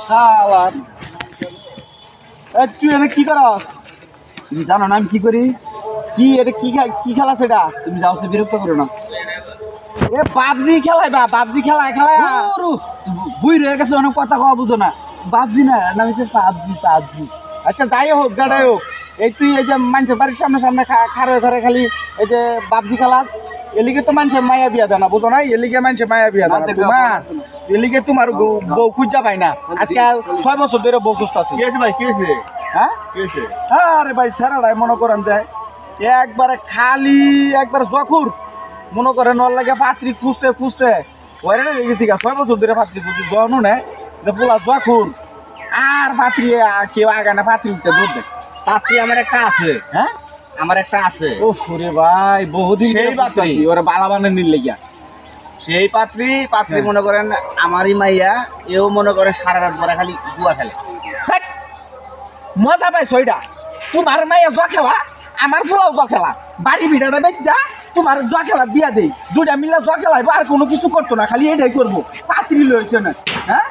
শালার তুই এনে কি করস? তুমি জানো না আমি কি করি? কি এটা কি খেলা সেটা? তুমি যাও সে বিরক্ত করো না। এ পাবজি খেলায় বা পাবজি খেলায় বুই রয়ে গেছে, অনেক কথা কওয়া বুঝো না। পাবজি না, নাম হচ্ছে পাবজি পাবজি। আচ্ছা যাই হোক যাই হোক, এই তুই এই যে মানুষের বাড়ির সামনে সামনে খারে ঘরে খালি এই যে পাবজি খেলাস, এলিগে তো মানুষের মায়া বিয়া দেয় না, বুঝো না? এলিগে মানুষের মায়া বিয়া দেয় না তোমার, এলিগে তোমার বউ খুঁজা পাই না। আজকে 6 বছর ধরে বউ খুঁজতে আছি। কি হয়েছে ভাই, কি হয়েছে? হ্যাঁ কি হয়েছে? আরে ভাই স্যারাটাই মনে করেন যায় একবারে খালি একবারে জখুর, মনে করেন ওর লাগে পাত্রী খুঁজতে খুঁজতে ওরে গেছি গা 6 বছর ধরে পাত্রী খুঁজতে জনও নেয় যে পোলা জখুর, আর পাত্রী কেউ আগে না পাত্রী উঠতে দৌড় দেয়। পাত্রী আমার একটা আছে, হ্যাঁ আমার একটা আছে। ও রে ভাই বহুদিন সেই সেই পাত্রী। পাত্রী ওরা বালা বানে নিলে গিয়া সেই পাত্রী হ্যাঁ। মনে করেন আমারই মাইয়া, এও মনে করে সারা রাত ভরা খালি জুয়া খেলে। ধ্যাৎ, মজা পাই ছয়টা তোমার মাইয়া জোয়া খেলা, আমার ফুলাও জোয়া খেলা, বাড়ি ভিড়াটা বেচা তোমার জোয়া খেলা দিয়া দেই, দুইটা মিলে জোয়া খেলাইবো আর কোনো কিছু করতো না, খালি এটাই করবো। পাত্রী লইছে না, হ্যাঁ